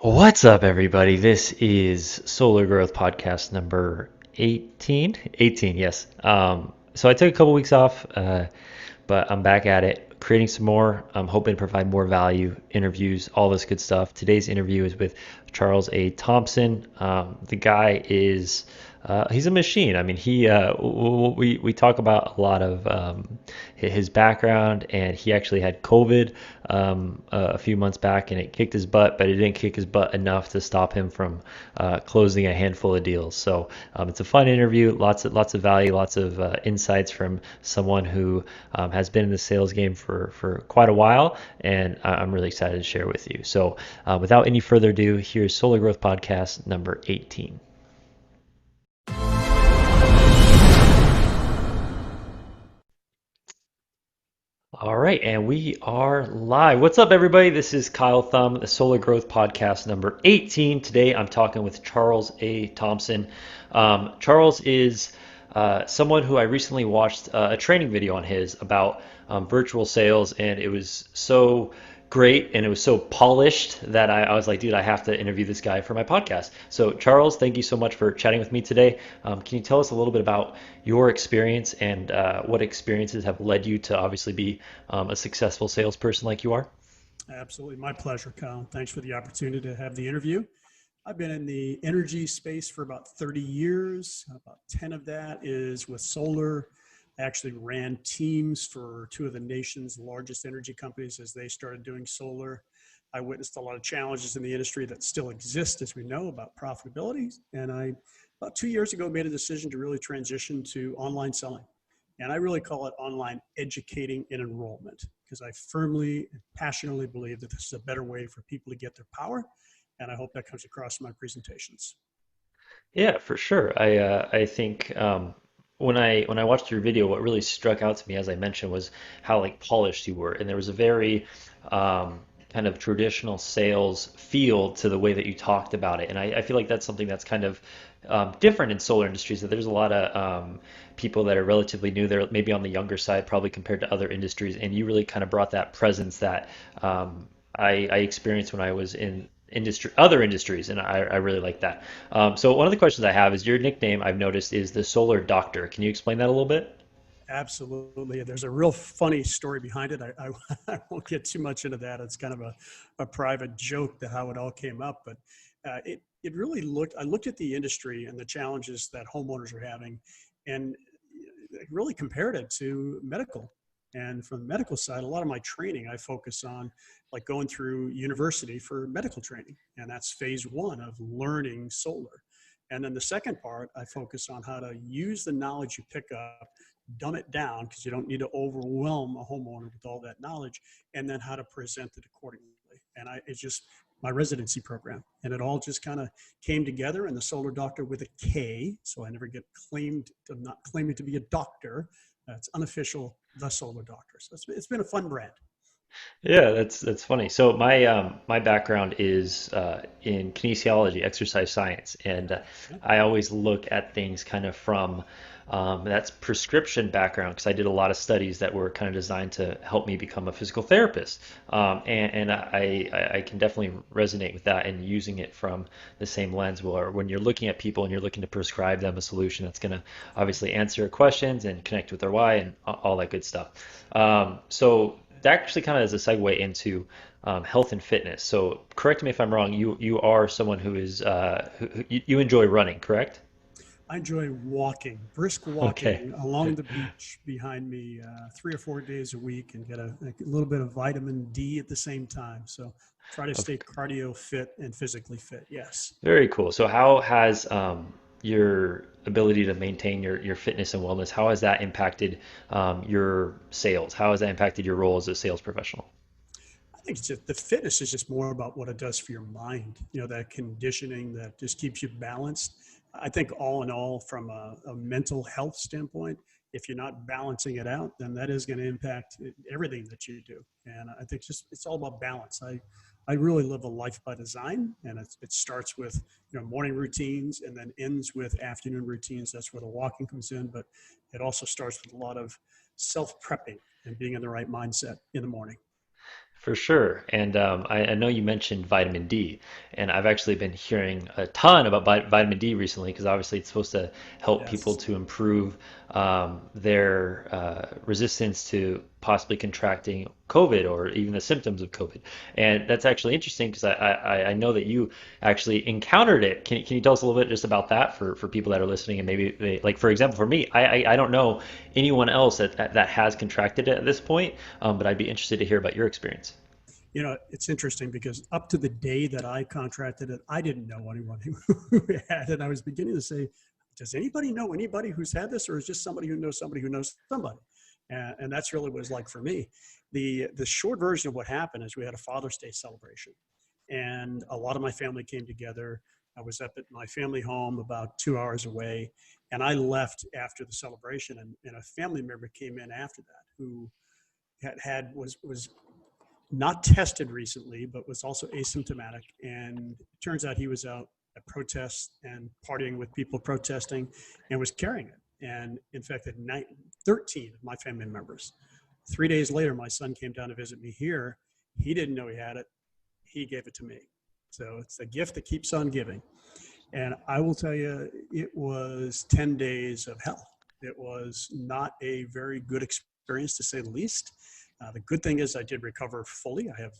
What's up, everybody? This is Solar Growth Podcast number 18. 18, yes. So I took a couple weeks off, but I'm back at it, creating some more. I'm hoping to provide more value, interviews, all this good stuff. Today's interview is with Charles A. Thompson. The guy is he's a machine. I mean, we talk about a lot of his background, and he actually had COVID a few months back, and it kicked his butt, but it didn't kick his butt enough to stop him from closing a handful of deals. So it's a fun interview, lots of value, lots of insights from someone who has been in the sales game for quite a while, and I'm really excited to share with you. So without any further ado, here's Solar Growth Podcast number 18. All right, and we are live. What's up, everybody? This is Kyle Thumb, the Solar Growth Podcast number 18. Today, I'm talking with Charles A. Thompson. Charles is someone who I recently watched a training video on his about virtual sales, and it was so great and it was so polished that I was like, dude, I have to interview this guy for my podcast. So, Charles, thank you so much for chatting with me today. Can you tell us a little bit about your experience and what experiences have led you to obviously be a successful salesperson like you are? Absolutely. My pleasure, Kyle. Thanks for the opportunity to have the interview. I've been in the energy space for about 30 years. About 10 of that is with solar. I actually ran teams for two of the nation's largest energy companies as they started doing solar. I witnessed a lot of challenges in the industry that still exist, as we know, about profitability. And about 2 years ago, made a decision to really transition to online selling. And I really call it online educating and enrollment because I firmly and passionately believe that this is a better way for people to get their power. And I hope that comes across in my presentations. Yeah, for sure. I think when I watched your video, what really struck out to me, as I mentioned, was how like polished you were, and there was a very kind of traditional sales feel to the way that you talked about it, and I feel like that's something that's kind of different in solar industries. That there's a lot of people that are relatively new. They're maybe on the younger side, probably compared to other industries, and you really kind of brought that presence that I experienced when I was in other industries, and I really like that. So one of the questions I have is your nickname I've noticed is the Solar Doctor. Can you explain that a little bit? Absolutely. There's a real funny story behind it. I won't get too much into that. It's kind of a private joke to how it all came up. But it really I looked at the industry and the challenges that homeowners are having and really compared it to medical. And from the medical side, a lot of my training, I focus on like going through university for medical training. And that's phase one of learning solar. And then the second part, I focus on how to use the knowledge you pick up, dumb it down because you don't need to overwhelm a homeowner with all that knowledge, and then how to present it accordingly. And it's just my residency program. And it all just kind of came together in the Solar Doctor with a K. So I never get claimed, I'm not claiming to be a doctor. It's unofficial, the Solar Doctor. So it's been a fun brand. Yeah, that's funny. So my background is in kinesiology, exercise science, and Yeah. I always look at things kind of from that's prescription background because I did a lot of studies that were kind of designed to help me become a physical therapist, and I can definitely resonate with that and using it from the same lens. Where when you're looking at people and you're looking to prescribe them a solution that's going to obviously answer their questions and connect with their why and all that good stuff. So that actually kind of is a segue into health and fitness. So correct me if I'm wrong. You are someone who is you enjoy running, correct? I enjoy walking, brisk Okay. walking along the beach behind me 3 or 4 days a week and get a little bit of vitamin D at the same time. So try to Of- stay cardio fit and physically fit. Yes. Very cool. So how has your ability to maintain your fitness and wellness, how has that impacted your sales? How has that impacted your role as a sales professional? I think it's just, the fitness is just more about what it does for your mind, that conditioning that just keeps you balanced. I think all in all, from a mental health standpoint, if you're not balancing it out, then that is going to impact everything that you do. And I think just it's all about balance. I really live a life by design, and it starts with morning routines and then ends with afternoon routines. That's where the walking comes in, but it also starts with a lot of self prepping and being in the right mindset in the morning. For sure. And I know you mentioned vitamin D, and I've actually been hearing a ton about vitamin D recently because obviously it's supposed to help people Yes. to improve their resistance to possibly contracting COVID or even the symptoms of COVID. And that's actually interesting because I know that you actually encountered it. Can you tell us a little bit just about that for people that are listening and maybe they, like for example for me, I don't know anyone else that has contracted it at this point, but I'd be interested to hear about your experience. It's interesting because up to the day that I contracted it, I didn't know anyone who had it. I was beginning to say, does anybody know anybody who's had this, or is just somebody who knows somebody who knows somebody? And that's really what it was like for me. The short version of what happened is we had a Father's Day celebration, and a lot of my family came together. I was up at my family home about 2 hours away, and I left after the celebration, and a family member came in after that who was not tested recently, but was also asymptomatic. And it turns out he was out at protests and partying with people protesting and was carrying it and infected 13 of my family members. 3 days later, my son came down to visit me here. He didn't know he had it. He gave it to me. So it's a gift that keeps on giving. And I will tell you, it was 10 days of hell. It was not a very good experience, to say the least. The good thing is I did recover fully. I have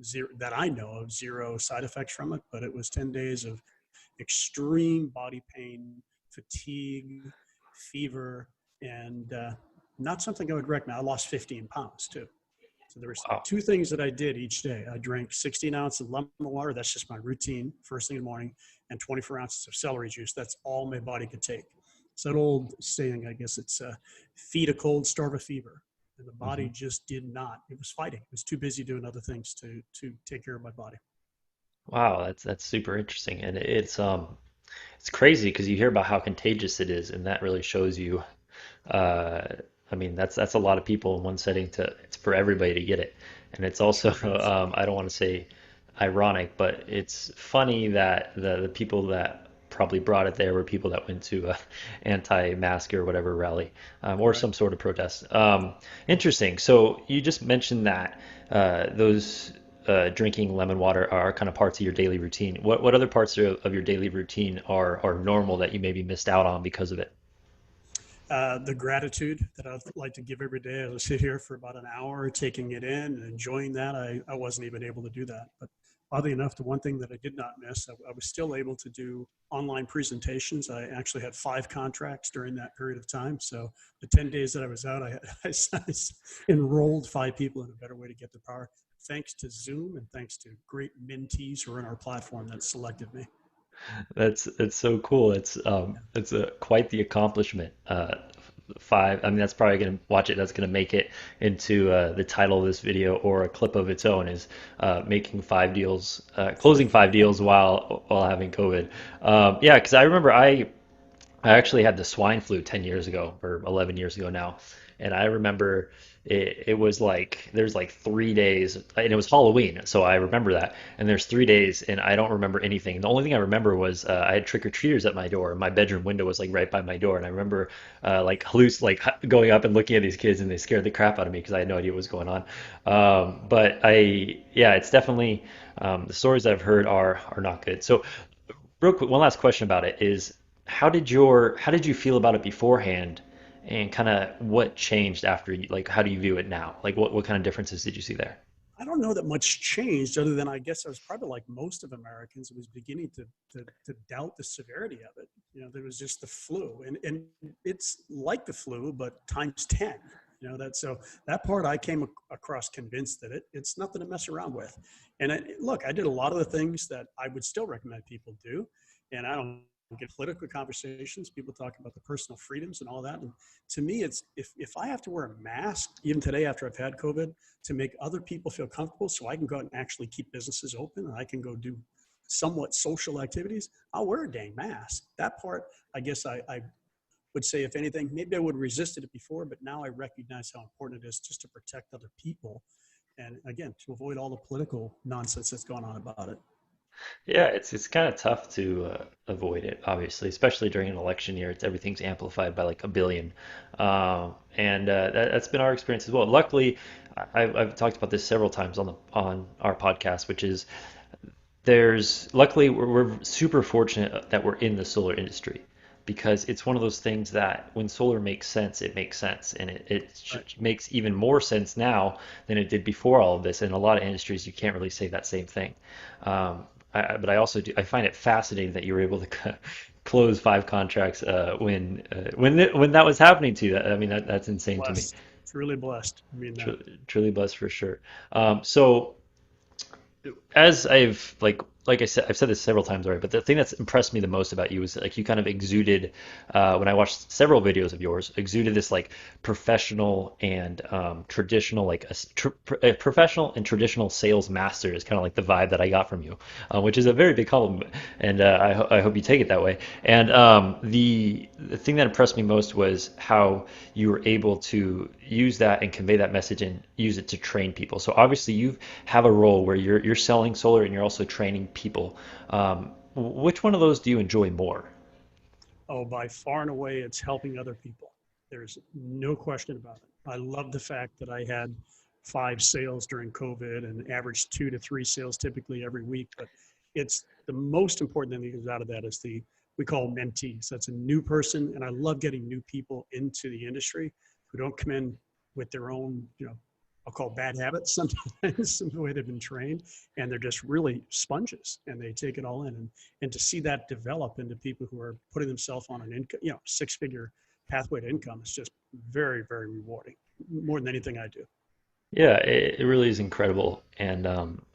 zero, that I know of, zero side effects from it, but it was 10 days of extreme body pain, fatigue, fever, and not something I would recommend. I lost 15 pounds too. So there was Wow. two things that I did each day. I drank 16 ounces of lemon water. That's just my routine first thing in the morning, and 24 ounces of celery juice. That's all my body could take. It's that old saying, I guess it's feed a cold, starve a fever. And the body Mhm. just did not. It was fighting. It was too busy doing other things to take care of my body. Wow, that's super interesting, and it's crazy because you hear about how contagious it is, and that really shows you. Uh, I mean, that's a lot of people in one setting to it's for everybody to get it, and it's It also sure is. I don't want to say ironic, but it's funny that the people that probably brought it there were people that went to a anti-mask or whatever rally or Right. some sort of protest. Interesting. So you just mentioned that those drinking lemon water are kind of parts of your daily routine. What other parts of your daily routine are normal that you maybe missed out on because of it? The gratitude that I'd like to give every day. I would sit here for about an hour taking it in and enjoying that. I wasn't even able to do that. But oddly enough, the one thing that I did not miss, I was still able to do online presentations. I actually had 5 contracts during that period of time. So the 10 days that I was out, I enrolled 5 people in a better way to get the power, thanks to Zoom and thanks to great mentees who are in our platform that selected me. That's so cool. It's a quite the accomplishment. Five. I mean, that's probably gonna watch it. That's gonna make it into the title of this video or a clip of its own. Is making 5 deals, closing 5 deals while having COVID. Yeah, because I remember I actually had the swine flu 10 years ago or 11 years ago now. And I remember it was like, there's like 3 days, and it was Halloween. So I remember that. And there's 3 days, and I don't remember anything. The only thing I remember was I had trick-or-treaters at my door. My bedroom window was like right by my door. And I remember going up and looking at these kids, and they scared the crap out of me because I had no idea what was going on. Yeah, it's definitely, the stories I've heard are not good. So real quick, one last question about it is how did you feel about it beforehand and kind of what changed after you like how do you view it now? Like what kind of differences did you see there? I don't know that much changed other than I guess I was probably like most of Americans. It was beginning to doubt the severity of it. There was just the flu, and it's like the flu, but times 10. So that part I came across convinced that it's nothing to mess around with. And look, I did a lot of the things that I would still recommend people do, and I don't get political conversations. People talk about the personal freedoms and all that. And to me, it's if I have to wear a mask, even today after I've had COVID, to make other people feel comfortable so I can go out and actually keep businesses open and I can go do somewhat social activities, I'll wear a dang mask. That part, I guess I would say, if anything, maybe I would have resisted it before, but now I recognize how important it is just to protect other people. And again, to avoid all the political nonsense that's going on about it. Yeah, it's kind of tough to avoid it, obviously, especially during an election year. Everything's amplified by like a billion, and that's been our experience as well. Luckily, I've talked about this several times on our podcast, which is luckily we're super fortunate that we're in the solar industry because it's one of those things that when solar makes sense, it makes sense, and Right. makes even more sense now than it did before all of this. In a lot of industries, you can't really say that same thing. But I also I find it fascinating that you were able to close 5 contracts when that was happening to you. I mean, that's insane to me. Blessed, truly blessed. I mean, Truly blessed for sure. So as like I said, I've said this several times already, but the thing that's impressed me the most about you is like you kind of exuded when I watched several videos of yours, exuded this like professional and traditional like a professional and traditional sales master is kind of like the vibe that I got from you, which is a very big compliment, and I hope you take it that way. And the thing that impressed me most was how you were able to use that and convey that message and use it to train people. So obviously you have a role where you're selling solar and you're also training people. Which one of those do you enjoy more? oh, by far and away, it's helping other people. There's no question about it. I love the fact that I had 5 sales during COVID and averaged 2 to 3 sales typically every week. But it's the most important thing that comes out of that is we call mentees. That's a new person. And I love getting new people into the industry who don't come in with their own, I'll call bad habits sometimes, the way they've been trained. And they're just really sponges and they take it all in. And to see that develop into people who are putting themselves on an income, 6-figure pathway to income is just very, very rewarding, more than anything I do. Yeah, it really is incredible, and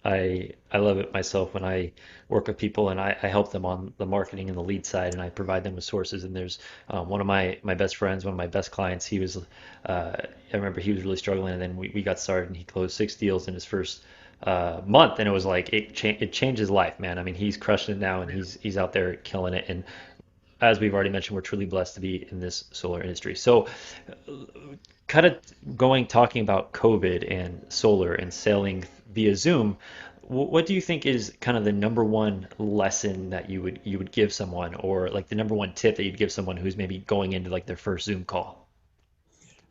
I love it myself when I work with people and I help them on the marketing and the lead side, and I provide them with sources. And there's one of my best friends, one of my best clients. I remember he was really struggling, and then we got started, and he closed 6 deals in his first month, and it was like it changed his life, man. I mean, he's crushing it now, and he's out there killing it. And as we've already mentioned, we're truly blessed to be in this solar industry. So kind of talking about COVID and solar and selling via Zoom, what do you think is kind of the number one lesson that you would give someone, or like the number one tip that you'd give someone who's maybe going into like their first Zoom call?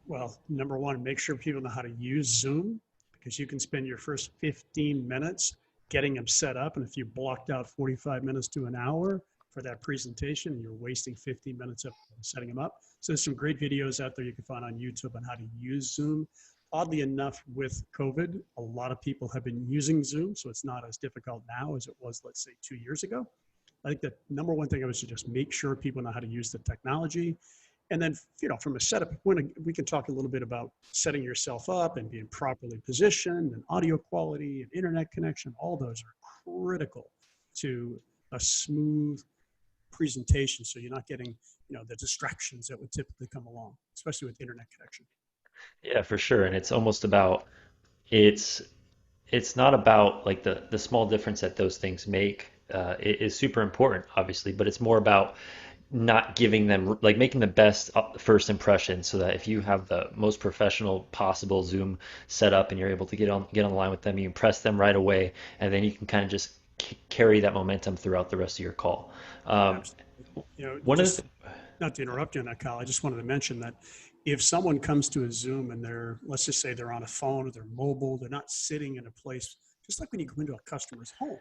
Well, number one, make sure people know how to use Zoom because you can spend your first 15 minutes getting them set up. And if you blocked out 45 minutes to an hour for that presentation, you're wasting 15 minutes of setting them up. So there's some great videos out there you can find on YouTube on how to use Zoom. Oddly enough, with COVID, a lot of people have been using Zoom, so it's not as difficult now as it was, let's say, 2 years ago. I think the number one thing I would suggest, make sure people know how to use the technology. And then, from a setup point, we can talk a little bit about setting yourself up and being properly positioned and audio quality and internet connection. All those are critical to a smooth presentation. So you're not getting, the distractions that would typically come along, especially with internet connection. Yeah, for sure. And it's almost about it's it's not about like the small difference that those things make. It is super important, obviously, but it's more about not giving them like making the best first impression so that if you have the most professional possible Zoom setup and you're able to get on the line with them, you impress them right away, and then you can kind of just carry that momentum throughout the rest of your call. Um, Absolutely. one of Just the, not to interrupt you on that, Kyle, I just wanted to mention that if someone comes to a Zoom and let's just say they're on a phone or they're mobile, they're not sitting in a place, just like when you go into a customer's home,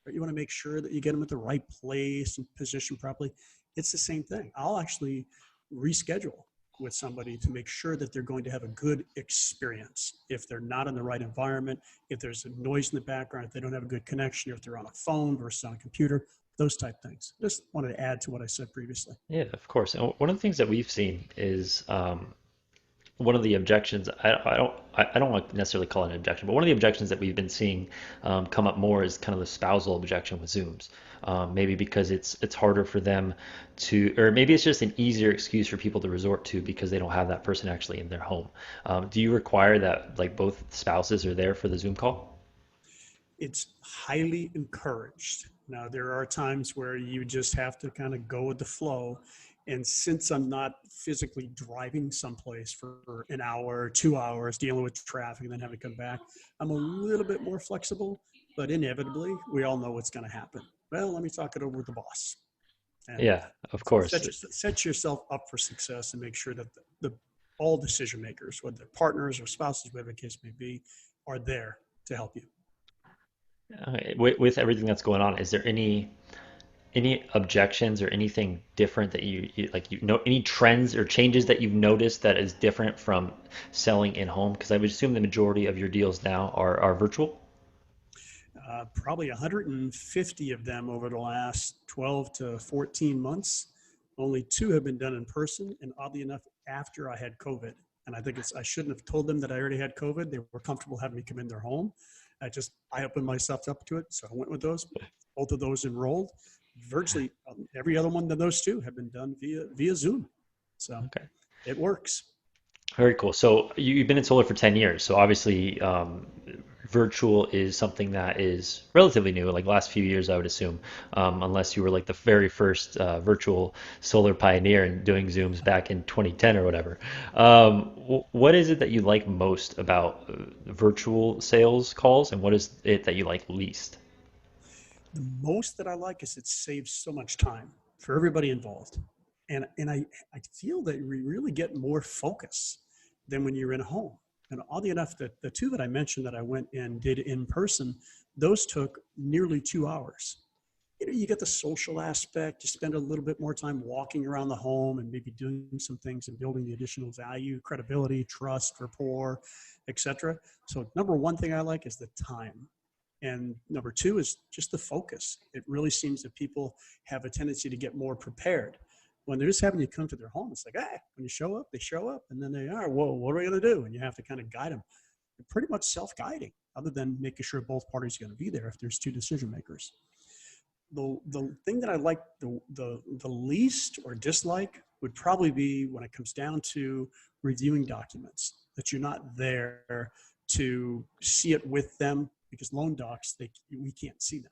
right? You want to make sure that you get them at the right place and position properly. It's the same thing. I'll actually reschedule with somebody to make sure that they're going to have a good experience. If they're not in the right environment, if there's a noise in the background, if they don't have a good connection, if they're on a phone versus on a computer, those type things. Just wanted to add to what I said previously. yeah, of course. And one of the things that we've seen is one of the objections I don't want to necessarily call it an objection, but one of the objections that we've been seeing come up more is kind of the spousal objection with Zooms. Maybe because it's harder for them to, or maybe it's just an easier excuse for people to resort to because they don't have that person actually in their home. Do you require that like both spouses are there for the Zoom call? It's highly encouraged. Now, there are times where you just have to kind of go with the flow. And since I'm not physically driving someplace for an hour, 2 hours, dealing with traffic, and then having to come back, I'm a little bit more flexible. But inevitably, we all know what's going to happen. Well, let me talk it over with the boss. And Yeah, of course. set yourself up for success and make sure that the all decision makers, whether they're partners or spouses, whatever the case may be, are there to help you. Okay. With everything that's going on, is there any objections or anything different that you know, any trends or changes that you've noticed that is different from selling in home? Because I would assume the majority of your deals now are virtual. Probably 150 of them over the last 12 to 14 months. Only two have been done in person, and oddly enough, after I had COVID. And I think I shouldn't have told them that I already had COVID. They were comfortable having me come in their home. I opened myself up to it, so I went with those. Both of those enrolled. Virtually every other one of those two have been done via Zoom. So Okay. it works. Very cool. So you've been in solar for 10 years. So obviously, virtual is something that is relatively new, like last few years, I would assume, unless you were like the very first virtual solar pioneer and doing Zooms back in 2010 or whatever. What is it that you like most about virtual sales calls, and what is it that you like least? The most that I like is it saves so much time for everybody involved. And I feel that we really get more focus than when you're in home. And oddly enough, the two that I mentioned that I went and did in person, those took nearly 2 hours. You get the social aspect, you spend a little bit more time walking around the home and maybe doing some things and building the additional value, credibility, trust, rapport, etc. So number one thing I like is the time. And number two is just the focus. It really seems that people have a tendency to get more prepared. When they're just having you come to their home, it's like, when you show up, they show up, and then they are, whoa, what are we going to do? And you have to kind of guide them. They're pretty much self-guiding, other than making sure both parties are going to be there if there's two decision makers. The thing that I like the least or dislike would probably be when it comes down to reviewing documents, that you're not there to see it with them, because loan docs, we can't see them.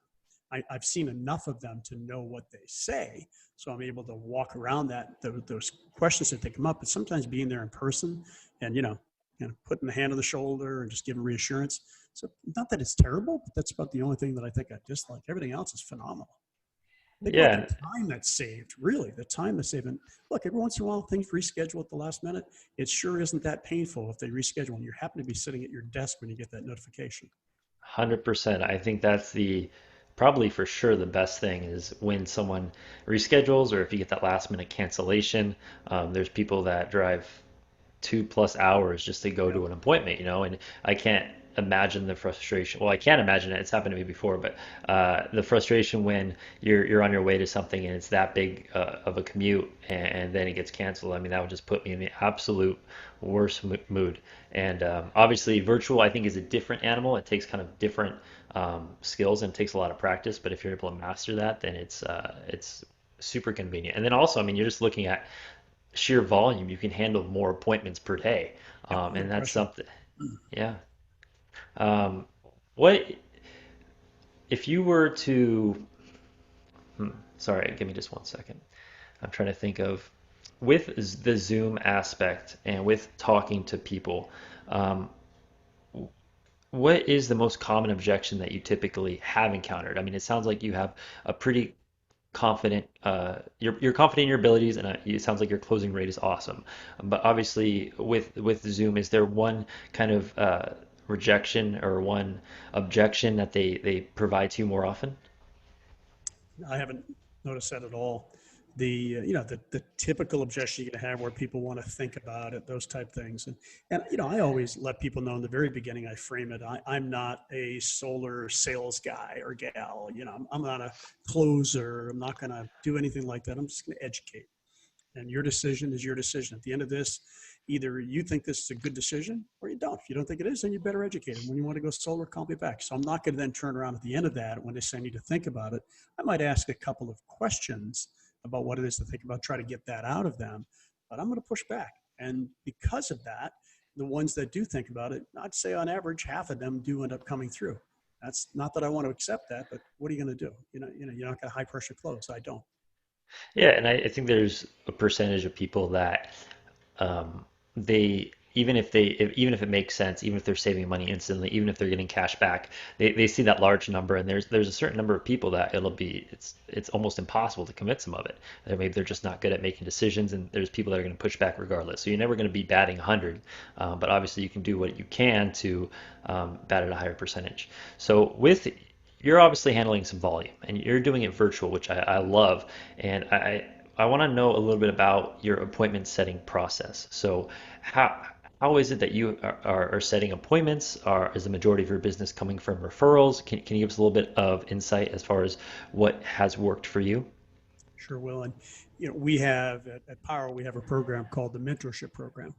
I've seen enough of them to know what they say, so I'm able to walk around those questions that they come up. But sometimes being there in person and putting the hand on the shoulder and just giving reassurance. So not that it's terrible, but that's about the only thing that I think I dislike. Everything else is phenomenal. Think about the Yeah, time that's saved, really, the time that's saved. And look, every once in a while, things reschedule at the last minute. It sure isn't that painful if they reschedule and you happen to be sitting at your desk when you get that notification. 100%. I think that's the probably for sure the best thing is when someone reschedules or if you get that last minute cancellation. There's people that drive 2+ hours just to go Yep. to an appointment, and I can't imagine the frustration. Well, I can't imagine it. It's happened to me before, but the frustration when you're on your way to something and it's that big of a commute and then it gets canceled. I mean, that would just put me in the absolute worst mood. And obviously, virtual I think is a different animal. It takes kind of different skills and takes a lot of practice. But if you're able to master that, then it's super convenient. And then also, I mean, you're just looking at sheer volume, you can handle more appointments per day. Yep. No And that's question. something, yeah. Um, what if you were to, sorry, give me just 1 second. I'm trying to think of with the Zoom aspect and with talking to people, um, what is the most common objection that you typically have encountered? I mean, it sounds like you have a pretty confident you're confident in your abilities and it sounds like your closing rate is awesome, but obviously with Zoom, is there one kind of rejection or one objection that they provide to you more often? I haven't noticed that at all. The typical objection you can have where people want to think about it, those type things, and I always let people know in the very beginning. I frame it. I'm not a solar sales guy or gal. I'm not a closer. I'm not going to do anything like that. I'm just going to educate. And your decision is your decision. At the end of this, either you think this is a good decision or you don't. If you don't think it is, then you better educate them. When you want to go solar, call me back. So I'm not going to then turn around at the end of that when they say I need to think about it. I might ask a couple of questions about what it is to think about, try to get that out of them. But I'm going to push back. And because of that, the ones that do think about it, I'd say on average, half of them do end up coming through. That's not that I want to accept that, but what are you going to do? You're not going to high pressure close. I don't. Yeah, and I think there's a percentage of people that um, they even if it makes sense, even if they're saving money instantly, even if they're getting cash back, they see that large number, and there's a certain number of people that it's almost impossible to convince them of it. Or maybe they're just not good at making decisions, and there's people that are going to push back regardless. So you're never going to be batting 100, but obviously you can do what you can to bat at a higher percentage. So with you're obviously handling some volume, and you're doing it virtual, which I love, and I want to know a little bit about your appointment setting process. So how is it that you are setting appointments? Is the majority of your business coming from referrals? Can you give us a little bit of insight as far as what has worked for you? Sure will. And we have at Power, we have a program called the mentorship program.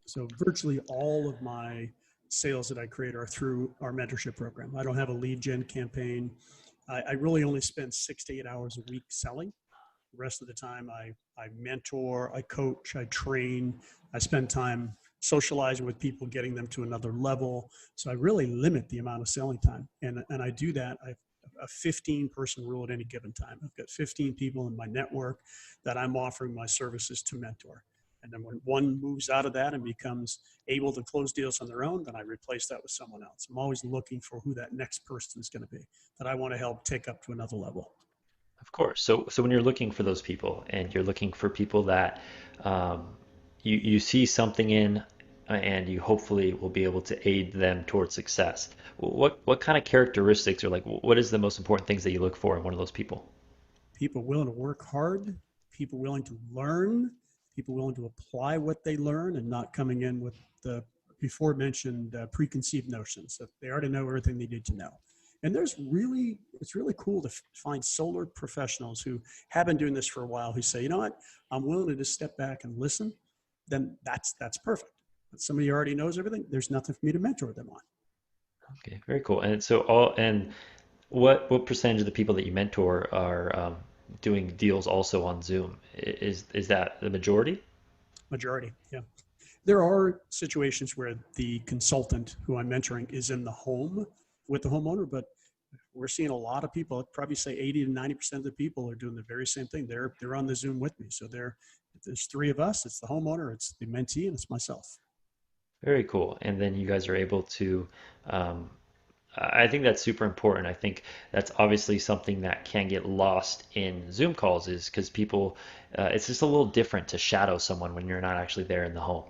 So virtually all of my sales that I create are through our mentorship program. I don't have a lead gen campaign. I really only spend 6 to 8 hours a week selling. The rest of the time, I mentor, I coach, I train, I spend time socializing with people, getting them to another level. So I really limit the amount of selling time. And I do that. I have a 15-person rule at any given time. I've got 15 people in my network that I'm offering my services to mentor. And then when one moves out of that and becomes able to close deals on their own, then I replace that with someone else. I'm always looking for who that next person is going to be that I want to help take up to another level. Of course. So when you're looking for those people, and you're looking for people that um, you see something in, and you hopefully will be able to aid them towards success. What kind of characteristics, or like what is the most important things that you look for in one of those people? People willing to work hard, people willing to learn, people willing to apply what they learn and not coming in with the before mentioned preconceived notions that they already know everything they need to know. And it's really cool to find solar professionals who have been doing this for a while who say, you know what, I'm willing to just step back and listen. Then that's perfect. But somebody who already knows everything, there's nothing for me to mentor them on. Okay, very cool. And what percentage of the people that you mentor are doing deals also on Zoom? Is that the majority? Majority, yeah. There are situations where the consultant who I'm mentoring is in the home with the homeowner, but we're seeing a lot of people. I'd probably say 80 to 90% of the people are doing the very same thing. They're on the Zoom with me. So there's three of us. It's the homeowner, it's the mentee, and it's myself. Very cool. And then you guys are able to um, I think that's super important. I think that's obviously something that can get lost in Zoom calls is because people, it's just a little different to shadow someone when you're not actually there in the home.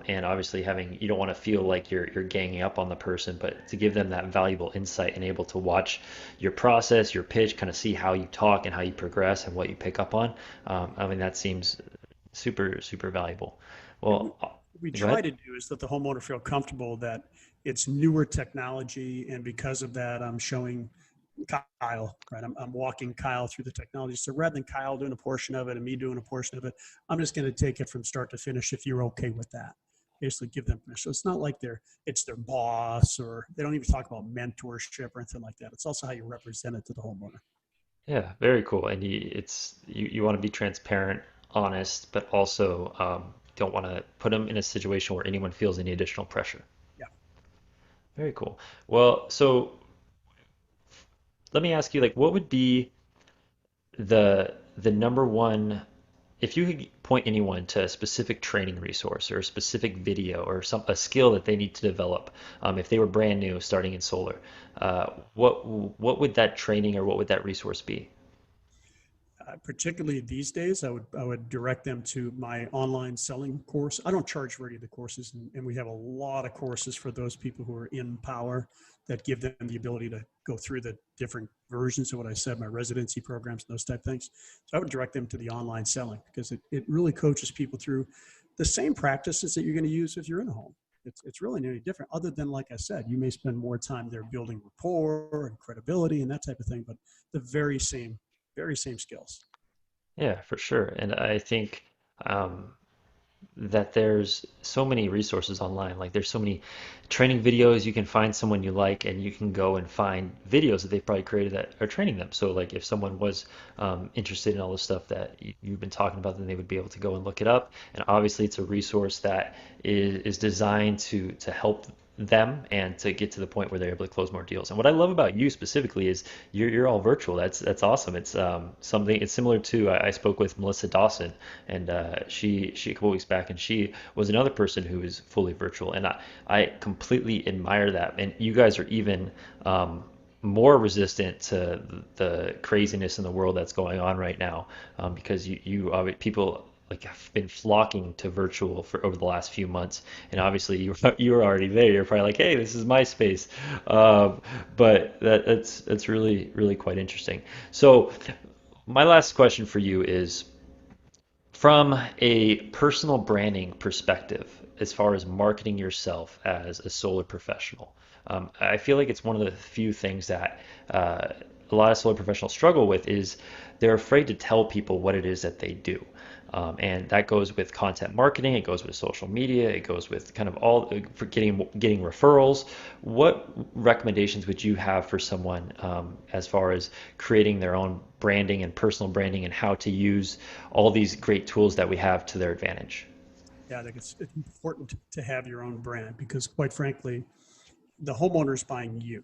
And obviously you don't want to feel like you're ganging up on the person, but to give them that valuable insight and able to watch your process, your pitch, kind of see how you talk and how you progress and what you pick up on. I mean, that seems super, super valuable. And we, Well, we go try ahead. to do is that the homeowner feel comfortable that it's newer technology. And because of that, I'm showing Kyle, right? I'm walking Kyle through the technology. So rather than Kyle doing a portion of it and me doing a portion of it, I'm just going to take it from start to finish if you're okay with that. Basically give them permission. So it's not like it's their boss or they don't even talk about mentorship or anything like that. It's also how you represent it to the homeowner. Yeah, very cool. And you want to be transparent, honest, but also don't want to put them in a situation where anyone feels any additional pressure. Yeah. Very cool. Well, so let me ask you, like, what would be the number one, if you could point anyone to a specific training resource or a specific video or a skill that they need to develop, if they were brand new starting in solar, what would that training or what would that resource be? Particularly these days, I would direct them to my online selling course. I don't charge for any of the courses, and we have a lot of courses for those people who are in power that give them the ability to go through the different versions of what I said, my residency programs, and those type of things. So I would direct them to the online selling because it really coaches people through the same practices that you're going to use if you're in a home. It's really not any different, other than, like I said, you may spend more time there building rapport and credibility and that type of thing, but the very same skills. Yeah, for sure. And I think um, that there's so many resources online. Like there's so many training videos. You can find someone you like, and you can go and find videos that they've probably created that are training them. So like if someone was interested in all the stuff that you've been talking about, then they would be able to go and look it up. And obviously, it's a resource that is designed to help them and to get to the point where they're able to close more deals. And what I love about you specifically is you're all virtual. That's awesome. It's something. It's similar to I spoke with Melissa Dawson, and she a couple weeks back, and she was another person who is fully virtual, and I completely admire that. And you guys are even more resistant to the craziness in the world that's going on right now, because people like have been flocking to virtual for over the last few months, and obviously you were already there. You're probably like, hey, this is my space, but that's really quite interesting. So my last question for you is from a personal branding perspective, as far as marketing yourself as a solar professional. I feel like it's one of the few things that a lot of solar professionals struggle with is they're afraid to tell people what it is that they do. And that goes with content marketing, it goes with social media, it goes with kind of all for getting referrals. What recommendations would you have for someone as far as creating their own branding and personal branding and how to use all these great tools that we have to their advantage? Yeah, I think it's important to have your own brand because, quite frankly, the homeowner is buying you.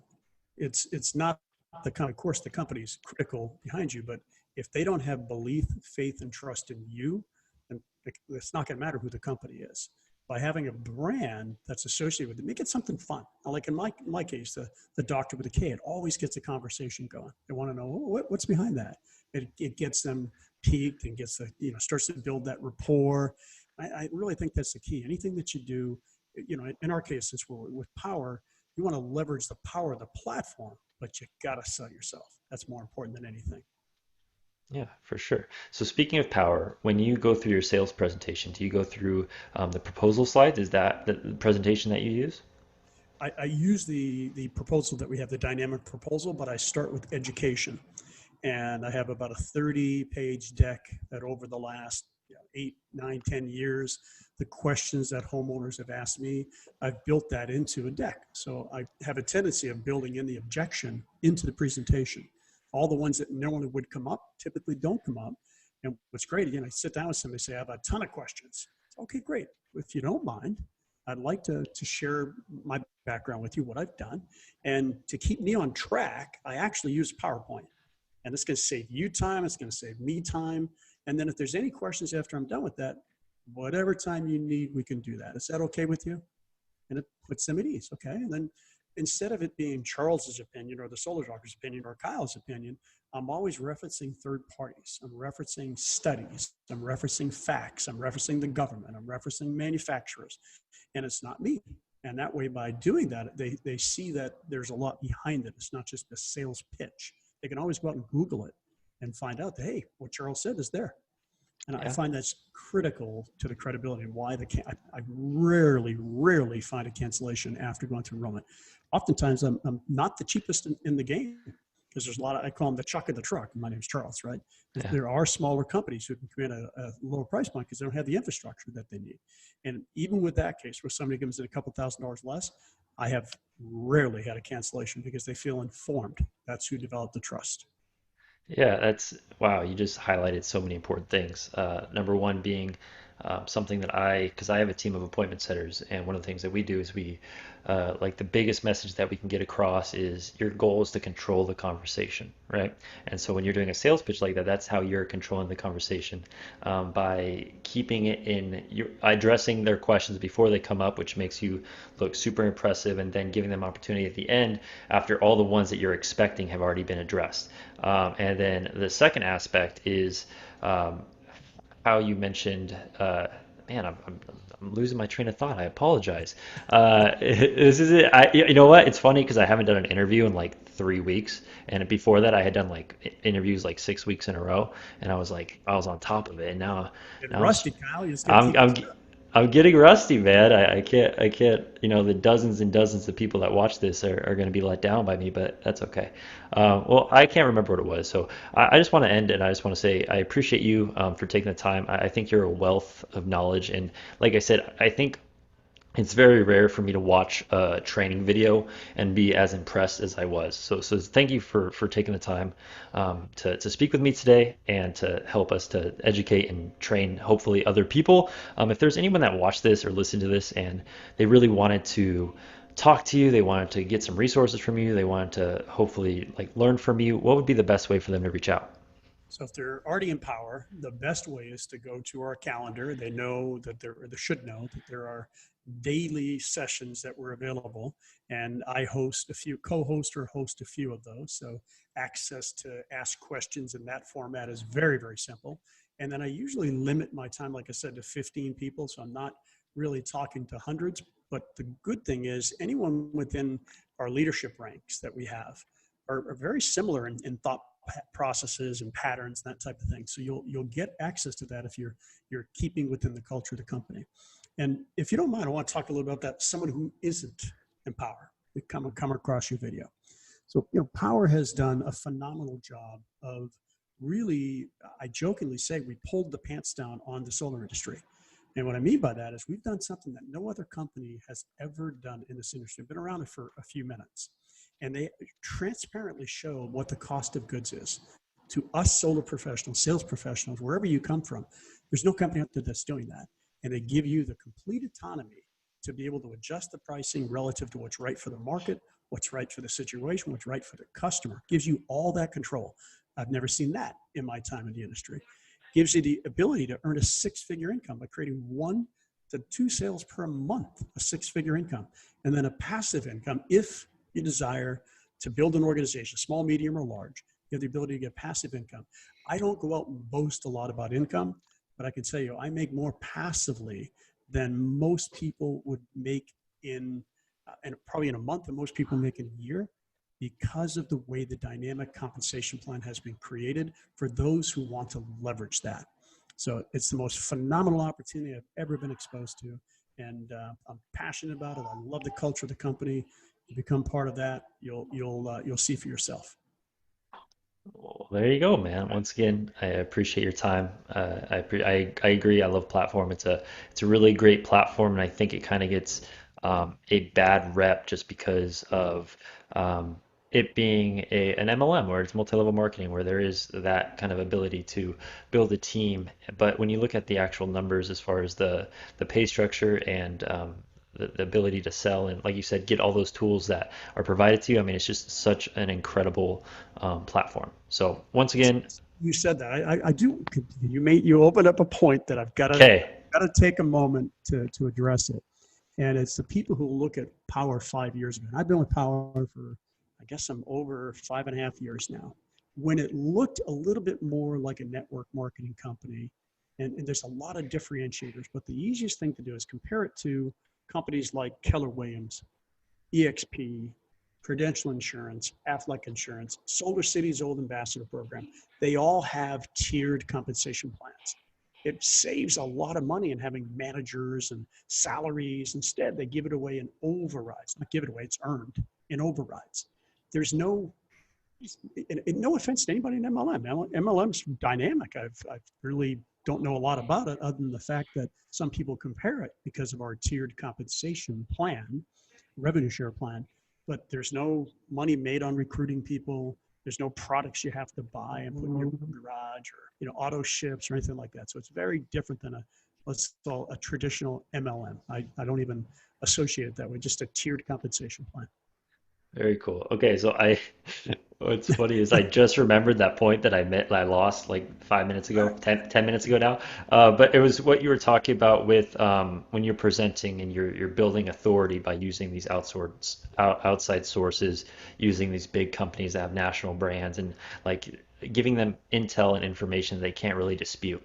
It's not the kind of course the company's critical behind you, but if they don't have belief, faith, and trust in you, then it's not going to matter who the company is. By having a brand that's associated with it, make it something fun. Now, like in my case, the doctor with a K, it always gets a conversation going. They want to know what's behind that. It gets them peaked and gets starts to build that rapport. I really think that's the key. Anything that you do, in our case, since we're with power, you want to leverage the power of the platform, but you got to sell yourself. That's more important than anything. Yeah, for sure. So speaking of power, when you go through your sales presentation, do you go through the proposal slides? Is that the presentation that you use? I use the proposal that we have, the dynamic proposal, but I start with education. And I have about a 30-page deck that over the last 8, 9, 10 years, the questions that homeowners have asked me, I've built that into a deck. So I have a tendency of building in the objection into the presentation. All the ones that normally would come up typically don't come up. And what's great, again, I sit down with somebody and say, I have a ton of questions. Okay, great. If you don't mind, I'd like to share my background with you, what I've done. And to keep me on track, I actually use PowerPoint. And it's going to save you time. It's going to save me time. And then if there's any questions after I'm done with that, whatever time you need, we can do that. Is that okay with you? And it puts them at ease. Okay. And then instead of it being Charles's opinion or the solar doctor's opinion or Kyle's opinion, I'm always referencing third parties. I'm referencing studies. I'm referencing facts. I'm referencing the government. I'm referencing manufacturers. And it's not me. And that way, by doing that, they see that there's a lot behind it. It's not just a sales pitch. They can always go out and Google it and find out that, hey, what Charles said is there. And I Yeah. find that's critical to the credibility and why I rarely find a cancellation after going through enrollment. Oftentimes, I'm not the cheapest in the game because there's a lot of, I call them the chuck in the truck. My name's Charles, right? Yeah. There are smaller companies who can command a lower price point because they don't have the infrastructure that they need. And even with that case, where somebody comes in a couple $1,000s less, I have rarely had a cancellation because they feel informed. That's who developed the trust. Yeah, that's wow. You just highlighted so many important things. Number one being something that because I have a team of appointment setters, and one of the things that we do is like the biggest message that we can get across is your goal is to control the conversation, right? And so when you're doing a sales pitch like that, that's how you're controlling the conversation by keeping it in, you're addressing their questions before they come up, which makes you look super impressive, and then giving them opportunity at the end after all the ones that you're expecting have already been addressed. And then the second aspect is um, how you mentioned, man, I'm losing my train of thought. I apologize. This is it. You know what? It's funny because I haven't done an interview in like 3 weeks, and before that, I had done like interviews like 6 weeks in a row, and I was on top of it. And And now rusty, Kyle, you just got to I'm keep it. I'm I'm getting rusty, man. I can't. The dozens and dozens of people that watch this are going to be let down by me, but that's okay. Well, I can't remember what it was, so I just want to end, and I just want to say I appreciate you for taking the time. I think you're a wealth of knowledge, and like I said, I think it's very rare for me to watch a training video and be as impressed as I was. So thank you for taking the time to speak with me today and to help us to educate and train hopefully other people. If there's anyone that watched this or listened to this and they really wanted to talk to you, they wanted to get some resources from you, they wanted to hopefully like learn from you, what would be the best way for them to reach out? So if they're already in power, the best way is to go to our calendar. They know that there, or they should know that there are daily sessions that were available, and I host a few, co-host or host a few of those. So access to ask questions in that format is very, very simple. And then I usually limit my time, like I said, to 15 people. So I'm not really talking to hundreds. But the good thing is anyone within our leadership ranks that we have are very similar in thought processes and patterns, that type of thing. So you'll get access to that if you're keeping within the culture of the company. And if you don't mind, I want to talk a little bit about that. Someone who isn't in power, we come across your video. So Power has done a phenomenal job of really. I jokingly say we pulled the pants down on the solar industry. And what I mean by that is we've done something that no other company has ever done in this industry. Been around it for a few minutes, and they transparently show what the cost of goods is to us solar professionals, sales professionals, wherever you come from. There's no company out there that's doing that, and they give you the complete autonomy to be able to adjust the pricing relative to what's right for the market, what's right for the situation, what's right for the customer. Gives you all that control. I've never seen that in my time in the industry. Gives you the ability to earn a six-figure income by creating 1 to 2 sales per month, a six-figure income, and then a passive income if you desire to build an organization, small, medium, or large. You have the ability to get passive income. I don't go out and boast a lot about income, but I can tell you I make more passively than most people would make and probably in a month, and most people make in a year, because of the way the dynamic compensation plan has been created for those who want to leverage that. So it's the most phenomenal opportunity I've ever been exposed to. And I'm passionate about it. I love the culture of the company. You become part of that, you'll see for yourself. Well, there you go, man. Once again, I appreciate your time. I agree. I love platform. It's a really great platform, and I think it kind of gets a bad rep just because of it being an MLM, where it's multi-level marketing, where there is that kind of ability to build a team. But when you look at the actual numbers as far as the pay structure and the ability to sell and, like you said, get all those tools that are provided to you, I mean, it's just such an incredible platform. So once again, You said that. I do. You opened up a point that I've okay, got to take a moment to address it. And it's the people who look at Power 5 years ago. And I've been with Power for, I guess I'm over 5.5 years now. When it looked a little bit more like a network marketing company, and there's a lot of differentiators, but the easiest thing to do is compare it to companies like Keller Williams, EXP, Prudential Insurance, Aflac Insurance, Solar City's Old Ambassador Program. They all have tiered compensation plans. It saves a lot of money in having managers and salaries. Instead, they give it away in overrides. Not give it away, it's earned in overrides. There's no, no offense to anybody in MLM. MLM's dynamic. I really don't know a lot about it other than the fact that some people compare it because of our tiered compensation plan, revenue share plan. But there's no money made on recruiting people. There's no products you have to buy and put in your garage, or auto ships or anything like that. So it's very different than let's call a traditional MLM. I don't even associate it that way. Just a tiered compensation plan. very cool. Okay, so what's funny is I just remembered that point that I lost like 5 minutes ago, 10 minutes ago now. But it was what you were talking about with when you're presenting and you're building authority by using these outside sources, using these big companies that have national brands, and like giving them intel and information they can't really dispute.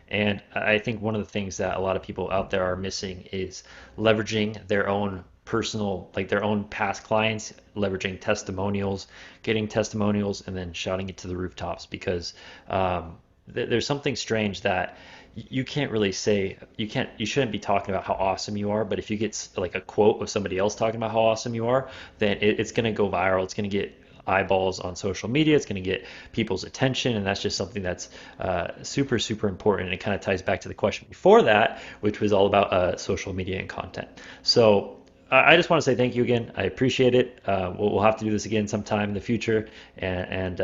And I think one of the things that a lot of people out there are missing is leveraging their own personal, like their own past clients, leveraging testimonials, getting testimonials, and then shouting it to the rooftops because there's something strange that you can't really say, you shouldn't be talking about how awesome you are, but if you get like a quote of somebody else talking about how awesome you are, then it's going to go viral. It's going to get eyeballs on social media. It's going to get people's attention, and that's just something that's super, super important. And it kind of ties back to the question before that, which was all about social media and content. So I just want to say thank you again. I appreciate it. We'll have to do this again sometime in the future, and